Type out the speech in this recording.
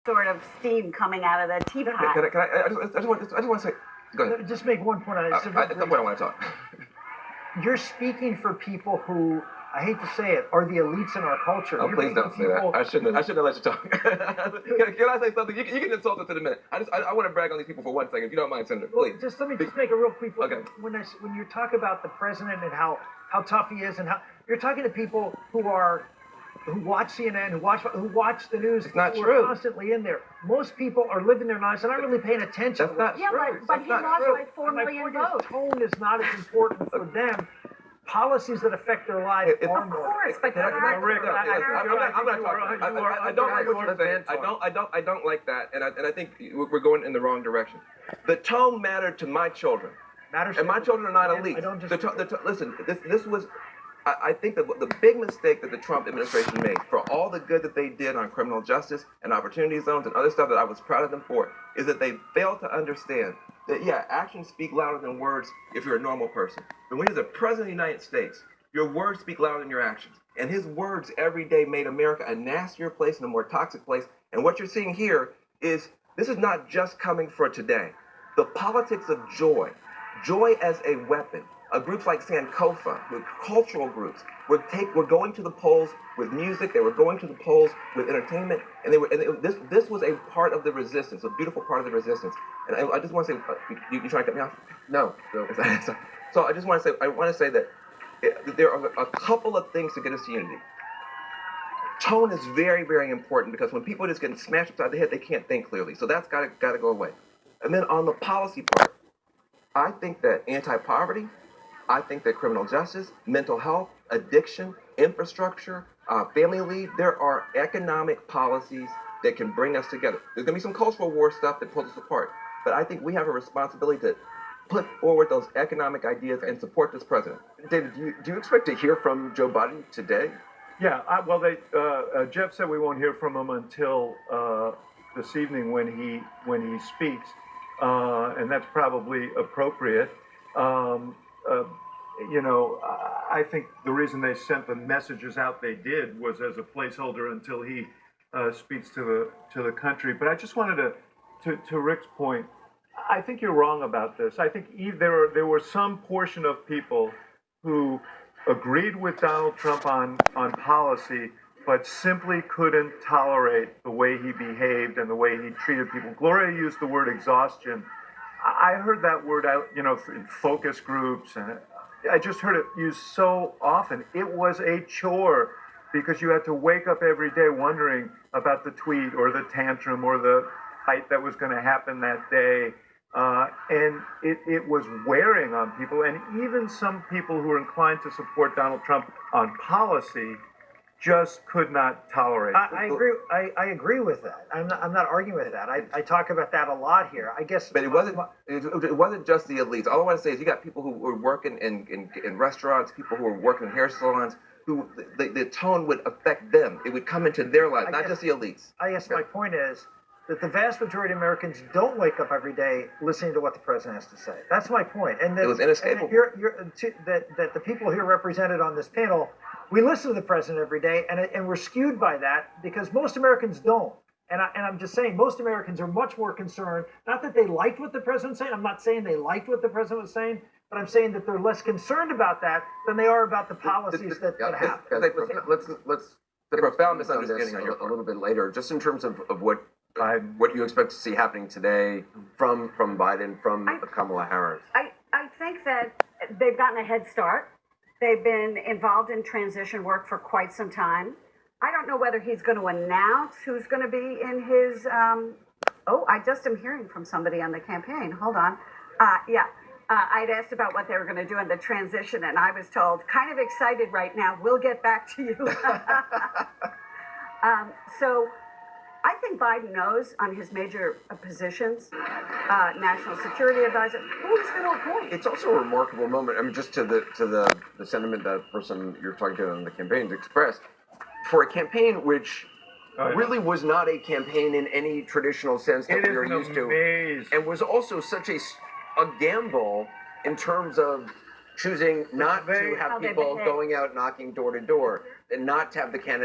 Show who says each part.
Speaker 1: sort of steam coming out of the teapot.
Speaker 2: I just want to say, go ahead.
Speaker 3: Just make one point on it.
Speaker 2: At some point I want to talk.
Speaker 3: You're speaking for people who, I hate to say it, are the elites in our culture.
Speaker 2: Oh,
Speaker 3: You're
Speaker 2: please don't say that. I shouldn't have let you talk. Can I say something? You can insult us in a minute. I want to brag on these people for 1 second, if you don't mind, Senator. Please.
Speaker 3: Well, let me make a real quick point.
Speaker 2: Okay.
Speaker 3: When you talk about the president and how tough he is, and how you're talking to people who watch CNN, who watch the news,
Speaker 2: it's not
Speaker 3: who
Speaker 2: true.
Speaker 3: are constantly in there. Most people are living their lives and not really paying attention.
Speaker 2: That's not true.
Speaker 1: But he lost by 4 million votes.
Speaker 3: Tone is not as important for them. Policies that affect their lives are more.
Speaker 1: Of course, but
Speaker 2: I'm going to talk. I don't like what you're saying. I don't like that, and I think we're going in the wrong direction. The tone mattered to my children, and my children are not elite. Listen, this was. I think that the big mistake that the Trump administration made, for all the good that they did on criminal justice and opportunity zones and other stuff that I was proud of them for, is that they failed to understand that, yeah, actions speak louder than words if you're a normal person. But when you're the president of the United States, your words speak louder than your actions. And his words every day made America a nastier place and a more toxic place. And what you're seeing here is, this is not just coming for today. The politics of joy as a weapon. Groups like Sankofa, with cultural groups, were going to the polls with music. They were going to the polls with entertainment, and this was a part of the resistance, a beautiful part of the resistance. And I just want to say, you trying to cut me off?
Speaker 4: No.
Speaker 2: So I just want to say that there are a couple of things to get us to unity. Tone is very, very important, because when people are just getting smashed upside the head, they can't think clearly. So that's got to go away. And then on the policy part, I think that anti-poverty, I think that criminal justice, mental health, addiction, infrastructure, family leave, there are economic policies that can bring us together. There's going to be some cultural war stuff that pulls us apart. But I think we have a responsibility to put forward those economic ideas and support this president.
Speaker 4: David, do you expect to hear from Joe Biden today?
Speaker 5: Yeah, Jeff said we won't hear from him until this evening when he speaks, and that's probably appropriate. I think the reason they sent the messages out they did was as a placeholder until he speaks to the country. But I just wanted to Rick's point, I think you're wrong about this. I think there were some portion of people who agreed with Donald Trump on policy, but simply couldn't tolerate the way he behaved and the way he treated people. Gloria used the word exhaustion. I heard that word out, in focus groups, and I just heard it used so often. It was a chore because you had to wake up every day wondering about the tweet or the tantrum or the fight that was going to happen that day. And it was wearing on people. And even some people who were inclined to support Donald Trump on policy just could not tolerate it.
Speaker 3: I agree with that. I'm not arguing with that. I talk about that a lot here. I guess.
Speaker 2: But it wasn't just the elites. All I want to say is you got people who were working in restaurants, people who were working in hair salons, who the tone would affect them. It would come into their lives, not just the elites.
Speaker 3: I guess my point is that the vast majority of Americans don't wake up every day listening to what the president has to say. That's my point. And that,
Speaker 2: it was inescapable.
Speaker 3: That the people here represented on this panel, we listen to the president every day, and we're skewed by that because most Americans don't. And I'm just saying, most Americans are much more concerned, not that they liked what the president was saying. I'm not saying they liked what the president was saying, but I'm saying that they're less concerned about that than they are about the policies that happen.
Speaker 4: Let's
Speaker 2: the profound misunderstanding
Speaker 4: on
Speaker 2: on your
Speaker 4: a
Speaker 2: part.
Speaker 4: little bit later, just in terms of what you expect to see happening today from Biden, from Kamala Harris.
Speaker 1: I think that they've gotten a head start. They've been involved in transition work for quite some time. I don't know whether he's going to announce who's going to be in his. I just am hearing from somebody on the campaign. Hold on. I'd asked about what they were going to do in the transition, and I was told, kind of excited right now. We'll get back to you. So I think Biden knows on his major positions, national security advisor, who he's going to appoint.
Speaker 4: It's also a remarkable moment. I mean, just to the sentiment that person you're talking to on the campaign expressed, for a campaign which really was not a campaign in any traditional sense that we are used to, and was also such a gamble in terms of choosing not to have people going out knocking door to door, and not to have the candidate